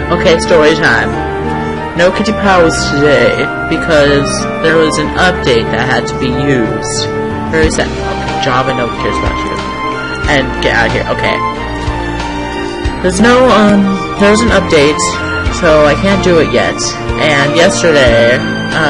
Okay, story time. No kitty powers today because there was an update that had to be used. Very sad. Okay, Java, no one cares about you. And get out of here. Okay. There's no, there's an update, so I can't do it yet. And yesterday,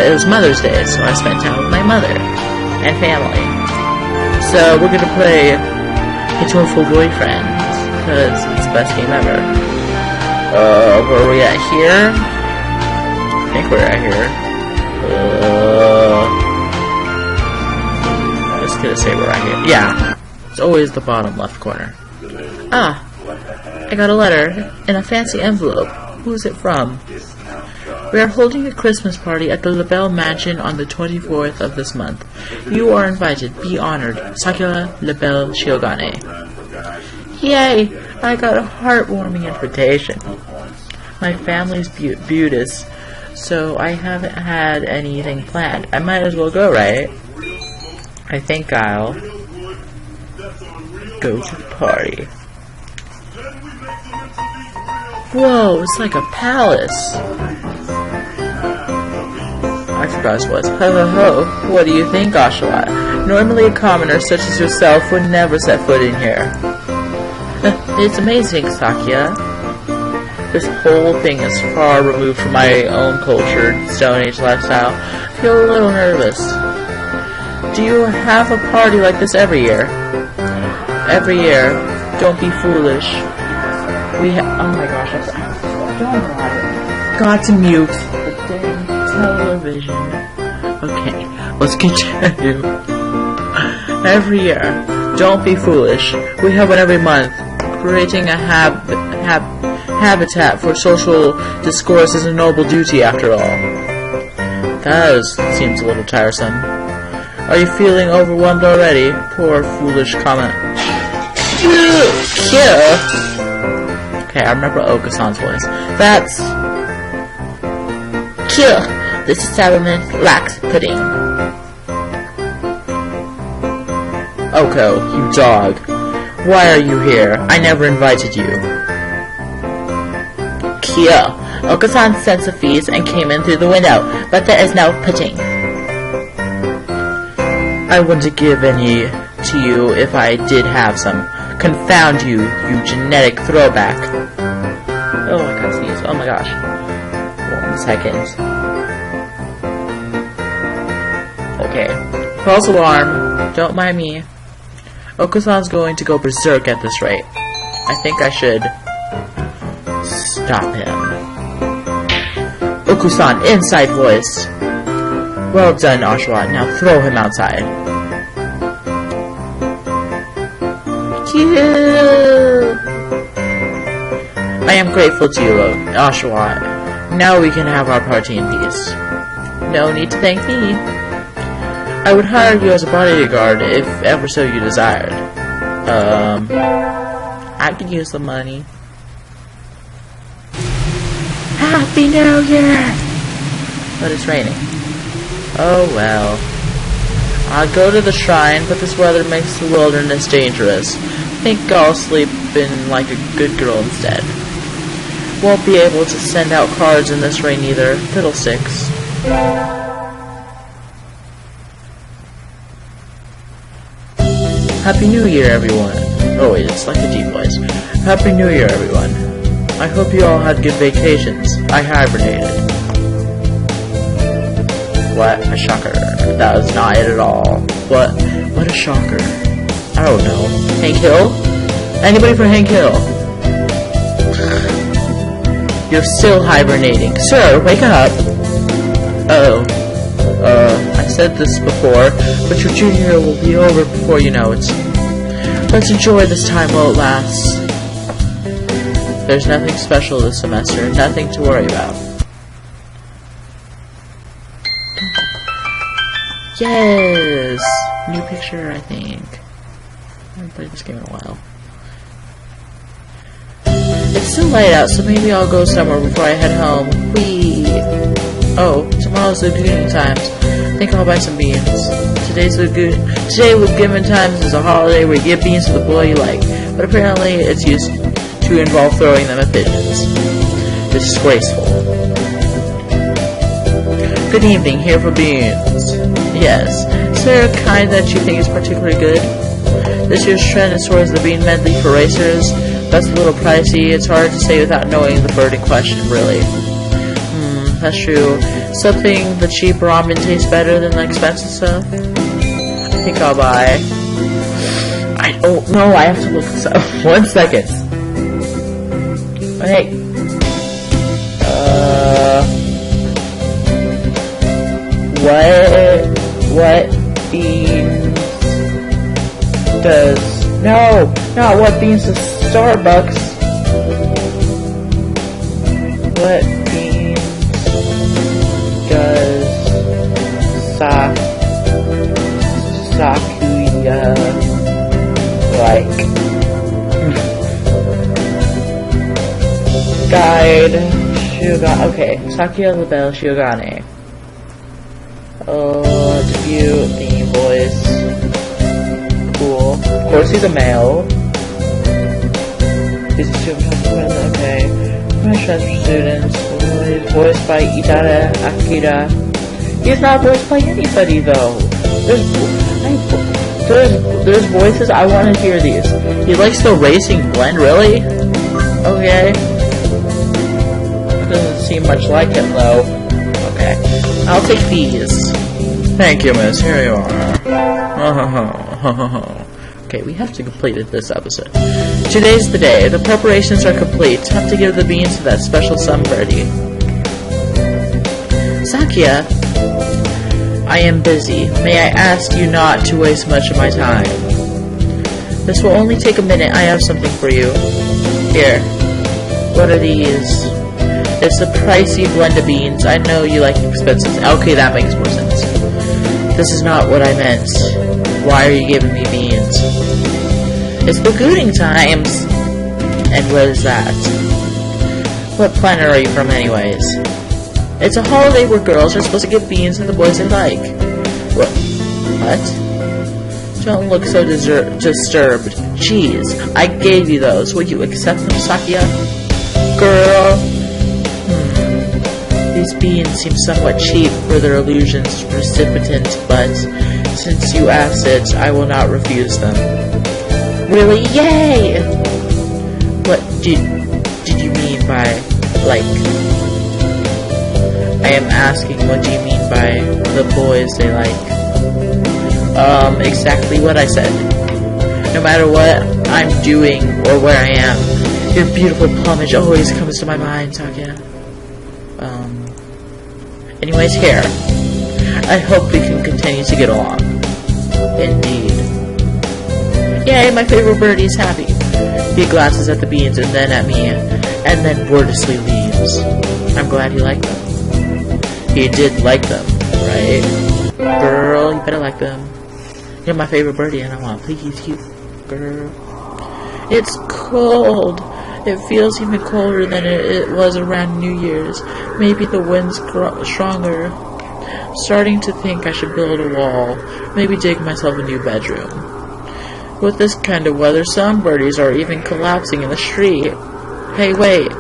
it was Mother's Day, so I spent time with my mother and family. So we're gonna play Bird-Hatoful Boyfriend, because it's the best game ever. Where are we at here? I think we're at here. I'm just gonna say we're right here. Yeah, it's always the bottom left corner. Ah, I got a letter in a fancy envelope. Who's it from? We are holding a Christmas party at the LaBelle Mansion on the 24th of this month. You are invited. Be honored. Sakuya LaBelle Shiogane. Yay! I got a heartwarming invitation. My family's Buddhist, so I haven't had anything planned. I might as well go, right? I think I'll go to the party. Whoa, it's like a palace. I forgot his voice. Ho ho ho, what do you think, Oshawott? Normally a commoner such as yourself would never set foot in here. It's amazing, Sakuya. This whole thing is far removed from my own cultured Stone Age lifestyle. I feel a little nervous. Do you have a party like this every year? Every year. Don't be foolish. Oh my gosh, got to mute the dang television. Okay, let's continue. Every year. Don't be foolish. We have one every month. Creating a habitat for social discourse is a noble duty, after all. That seems a little tiresome. Are you feeling overwhelmed already? Poor foolish comment. Okay, I remember Oka-san's voice. That's... This establishment lacks pudding. Oko, you dog. Why are you here? I never invited you. Oka-san sent some fees and came in through the window, but there is no pudding. I wouldn't give any to you if I did have some. Confound you, you genetic throwback. Oh, I can't sneeze. Oh my gosh. 1 second. Okay. False alarm. Don't mind me. Oka-san's going to go berserk at this rate. I think I should stop him. Oka-san, inside voice. Well done, Oshawott. Now throw him outside. I am grateful to you, Oshawott. Now we can have our party in peace. No need to thank me. I would hire you as a bodyguard if ever so you desired. I could use the money. Happy New Year! But it's raining. Oh well. I'll go to the shrine, but this weather makes the wilderness dangerous. Think I'll sleep in like a good girl instead. Won't be able to send out cards in this rain either. Fiddlesticks. Happy New Year, everyone. Oh wait, it's like a deep voice. Happy New Year, everyone. I hope you all had good vacations. I hibernated. What a shocker. That was not it at all. What a shocker. I don't know. Hank Hill? Anybody for Hank Hill? You're still hibernating. Sir, wake up! I said this before, but your junior year will be over before you know it. Let's enjoy this time while it lasts. There's nothing special this semester, nothing to worry about. Yes! New picture, I think. I haven't played this game in a while. It's still light out, so maybe I'll go somewhere before I head home. Whee! Oh, tomorrow's Lagoon Times. I think I'll buy some beans. Today Lagoon Times is a holiday where you give beans to the boy you like, but apparently it's used to involve throwing them at pigeons. Disgraceful. Good evening, here for beans. Yes. Is there a kind that you think is particularly good? This year's trend is towards the bean medley for racers. That's a little pricey. It's hard to say without knowing the bird in question, really. That's true. Something the cheap ramen tastes better than the expensive stuff? I think I'll buy. Oh no, I have to look this up. 1 second. Hey. What beans does... No, not what beans does Starbucks. What beans does Sakuya like? Guide Shugane. Okay, Sakuya Labelle Shugane. Debut theme voice. Cool. Of course he's a male. He's a student. Okay. My transfer students. He's voiced by Idara Akira. He's not voiced by anybody though. There's voices. I want to hear these. He likes the racing blend, really? Okay. Doesn't seem much like him though. Okay. I'll take these. Thank you, miss. Here you are. Okay, we have to complete this episode. Today's the day. The preparations are complete. Time to give the beans to that special sunbirdie. Sakuya, I am busy. May I ask you not to waste much of my time? This will only take a minute. I have something for you. Here. What are these? It's a pricey blend of beans. I know you like expensive. Okay, that makes more sense. This is not what I meant. Why are you giving me beans? It's bagooning times! And what is that? What planet are you from anyways? It's a holiday where girls are supposed to give beans to the boys they like. What? Don't look so disturbed. Jeez, I gave you those. Will you accept them, Sakuya? Girl. These beans seem somewhat cheap for their illusions precipitant, but since you asked it, I will not refuse them. Really? Yay! What did you mean by, like... I am asking, what do you mean by the boys they like? Exactly what I said. No matter what I'm doing or where I am, your beautiful plumage always comes to my mind, Sakuya. Anyways, here. I hope we can continue to get along. Indeed. Yay, my favorite birdie is happy. He glances at the beans and then at me, and then wordlessly leaves. I'm glad he liked them. He did like them, right? Girl, you better like them. You're my favorite birdie and I want to please you, girl. It's cold. It feels even colder than it was around New Year's. Maybe the wind's stronger. Starting to think I should build a wall. Maybe dig myself a new bedroom. With this kind of weather, some birdies are even collapsing in the street. Hey, wait.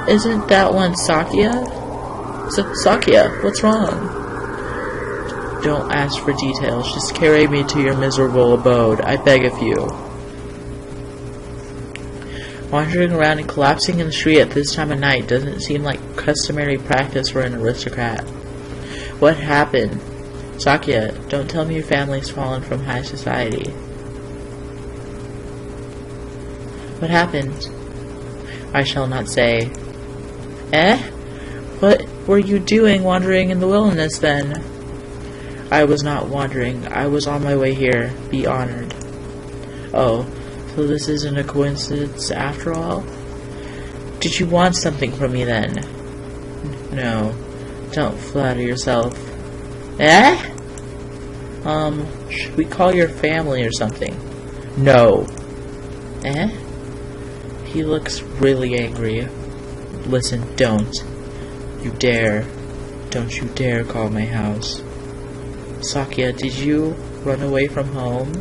Isn't that one Sakuya? Sakuya, what's wrong? Don't ask for details. Just carry me to your miserable abode. I beg of you. Wandering around and collapsing in the street at this time of night doesn't seem like customary practice for an aristocrat. What happened? Sakuya, don't tell me your family's fallen from high society. What happened? I shall not say. Eh? What were you doing wandering in the wilderness then? I was not wandering. I was on my way here. Be honored. Oh. So this isn't a coincidence after all? Did you want something from me then? No. Don't flatter yourself. Eh? Should we call your family or something? No. Eh? He looks really angry. Listen, don't. You dare. Don't you dare call my house. Sakuya, did you run away from home?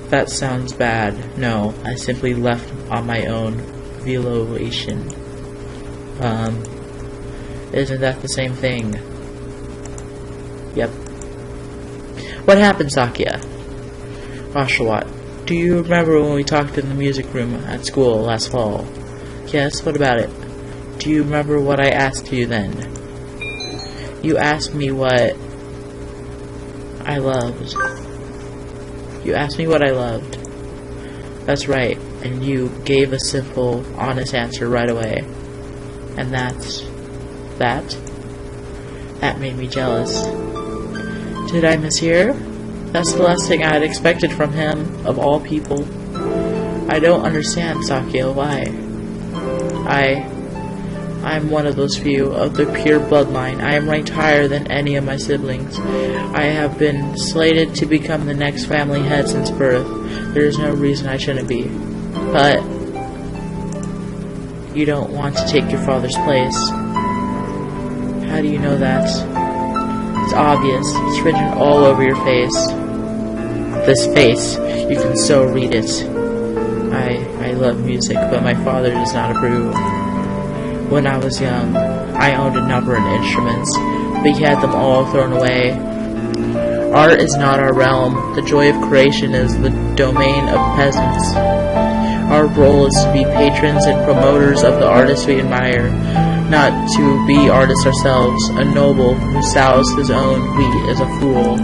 That sounds bad. No, I simply left on my own volition. Isn't that the same thing? Yep. What happened, Sakuya? Oshawott, do you remember when we talked in the music room at school last fall? Yes, what about it? Do you remember what I asked you then? You asked me what I loved. You asked me what I loved. That's right, and you gave a simple, honest answer right away. And that made me jealous. Did I mishear? That's the last thing I had expected from him, of all people. I don't understand, Sakuya, why? I'm one of those few, of the pure bloodline. I am ranked higher than any of my siblings. I have been slated to become the next family head since birth. There is no reason I shouldn't be. But you don't want to take your father's place. How do you know that? It's obvious. It's written all over your face. This face, you can so read it. I love music, but my father does not approve. When I was young, I owned a number of instruments, but he had them all thrown away. Art is not our realm. The joy of creation is the domain of peasants. Our role is to be patrons and promoters of the artists we admire, not to be artists ourselves. A noble who sows his own wheat is a fool.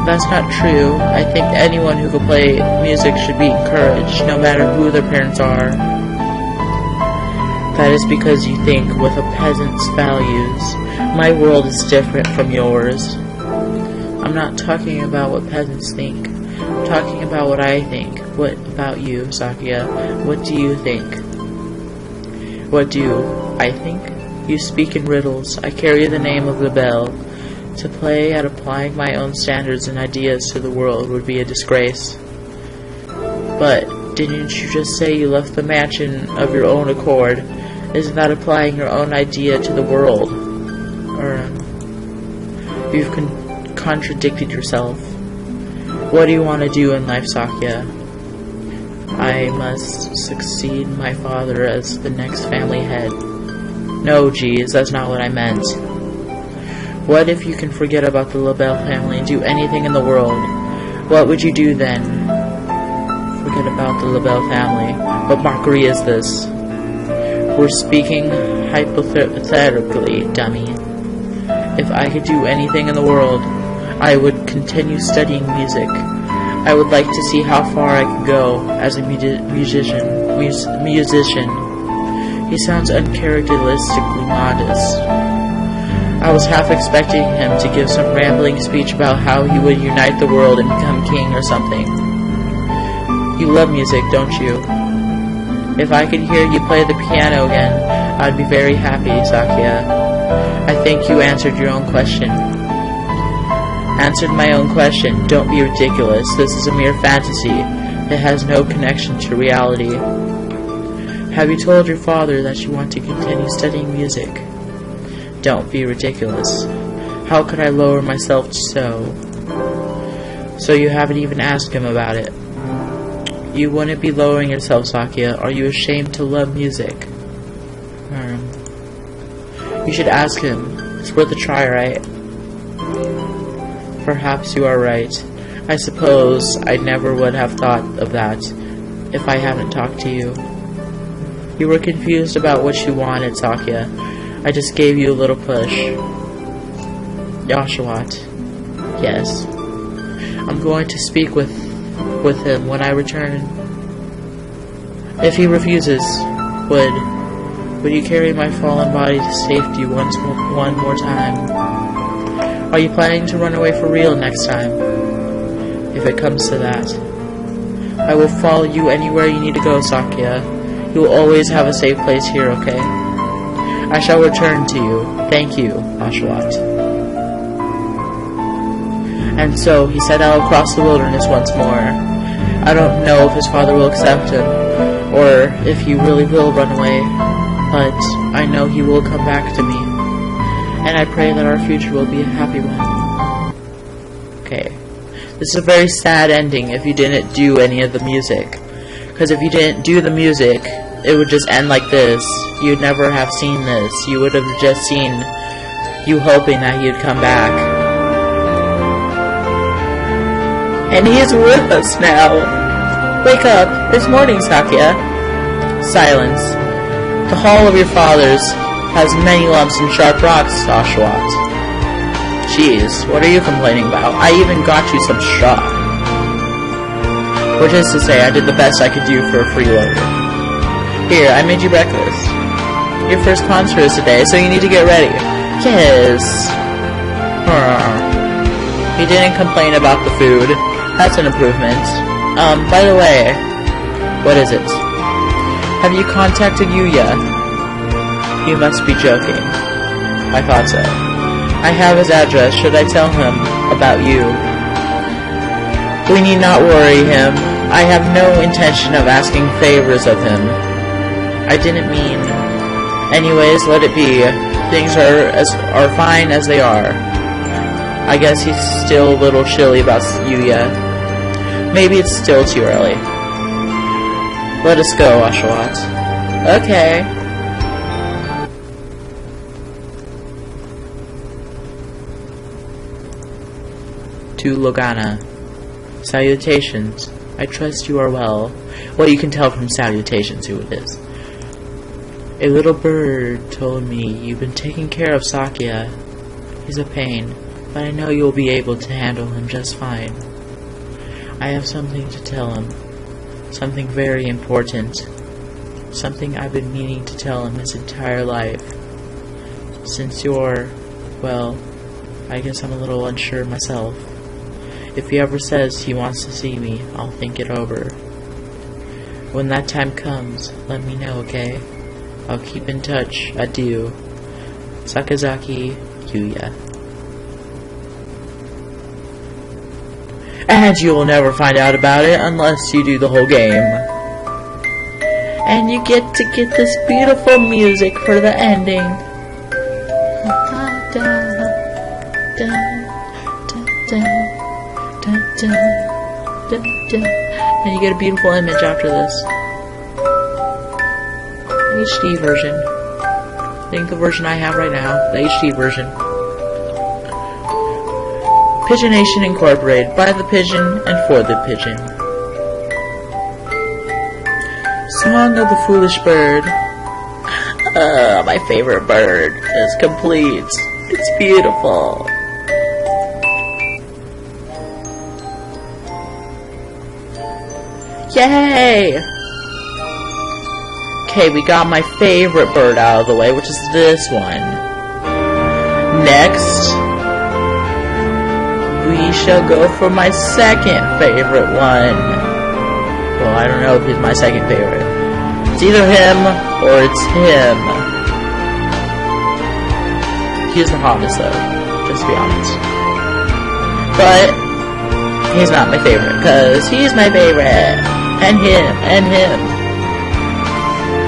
That's not true. I think anyone who can play music should be encouraged, no matter who their parents are. That is because you think with a peasant's values. My world is different from yours. I'm not talking about what peasants think. I'm talking about what I think. What about you, Sakuya? What do you think? What do I think? You speak in riddles. I carry the name of the bell. To play at applying my own standards and ideas to the world would be a disgrace. But didn't you just say you left the mansion of your own accord? Isn't that applying your own idea to the world? You've contradicted yourself. What do you want to do in life, Sakuya? I must succeed my father as the next family head. No, geez, that's not what I meant. What if you can forget about the LaBelle family and do anything in the world? What would you do then? Forget about the LaBelle family. What mockery is this? We're speaking hypothetically, dummy. If I could do anything in the world, I would continue studying music. I would like to see how far I could go as a musician. He sounds uncharacteristically modest. I was half expecting him to give some rambling speech about how he would unite the world and become king or something. You love music, don't you? If I could hear you play the piano again, I'd be very happy, Sakuya. I think you answered your own question. Answered my own question. Don't be ridiculous. This is a mere fantasy. It has no connection to reality. Have you told your father that you want to continue studying music? Don't be ridiculous. How could I lower myself so? So you haven't even asked him about it. You wouldn't be lowering yourself, Sakuya. Are you ashamed to love music? You should ask him. It's worth a try, right? Perhaps you are right. I suppose I never would have thought of that if I hadn't talked to you. You were confused about what you wanted, Sakuya. I just gave you a little push. Oshawott. Yes. I'm going to speak with him when I return. If he refuses, would you carry my fallen body to safety one more time? Are you planning to run away for real next time? If it comes to that. I will follow you anywhere you need to go, Sakuya. You will always have a safe place here, okay? I shall return to you. Thank you, Oshawott. And so he set out across the wilderness once more. I don't know if his father will accept him, or if he really will run away, but I know he will come back to me, and I pray that our future will be a happy one. Okay. This is a very sad ending if you didn't do any of the music. Because if you didn't do the music, it would just end like this. You'd never have seen this. You would have just seen you hoping that he'd come back. And he is with us now. Wake up. It's morning, Sakuya. Silence. The hall of your father's has many lumps and sharp rocks, Oshawott. Jeez, what are you complaining about? I even got you some straw. Which is to say, I did the best I could do for a freeloader. Here, I made you breakfast. Your first concert is today, so you need to get ready. Yes. He didn't complain about the food. That's an improvement. By the way, what is it? Have you contacted Yuya? You must be joking. I thought so. I have his address. Should I tell him about you? We need not worry him. I have no intention of asking favors of him. I didn't mean... Anyways, let it be. Things are fine as they are. I guess he's still a little chilly about Yuya. Maybe it's still too early. Let us go, Oshawott. Okay. To Logana. Salutations. I trust you are well. Well, you can tell from salutations who it is. A little bird told me you've been taking care of Sakuya. He's a pain, but I know you'll be able to handle him just fine. I have something to tell him. Something very important. Something I've been meaning to tell him his entire life. Since you're, well, I guess I'm a little unsure myself. If he ever says he wants to see me, I'll think it over. When that time comes, let me know, okay? I'll keep in touch. Adieu. Sakazaki, Yuya. And you'll never find out about it unless you do the whole game. And you get to get this beautiful music for the ending. And you get a beautiful image after this. HD version. I think the version I have right now, the HD version. Pigeonation Incorporated, by the pigeon and for the pigeon. Song of the Foolish Bird. My favorite bird is complete. It's beautiful. Yay! Okay, we got my favorite bird out of the way, which is this one. Next, we shall go for my second favorite one. Well, I don't know if he's my second favorite. It's either him or it's him. He's the hottest though, just to be honest. But he's not my favorite, because he's my favorite. And him, and him.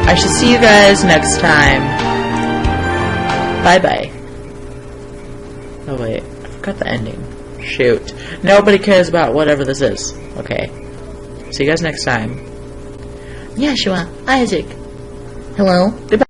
I shall see you guys next time. Bye-bye. Oh wait, I forgot the ending. Shoot. Nobody cares about whatever this is. Okay. See you guys next time. Yeshua, Isaac. Hello. Goodbye.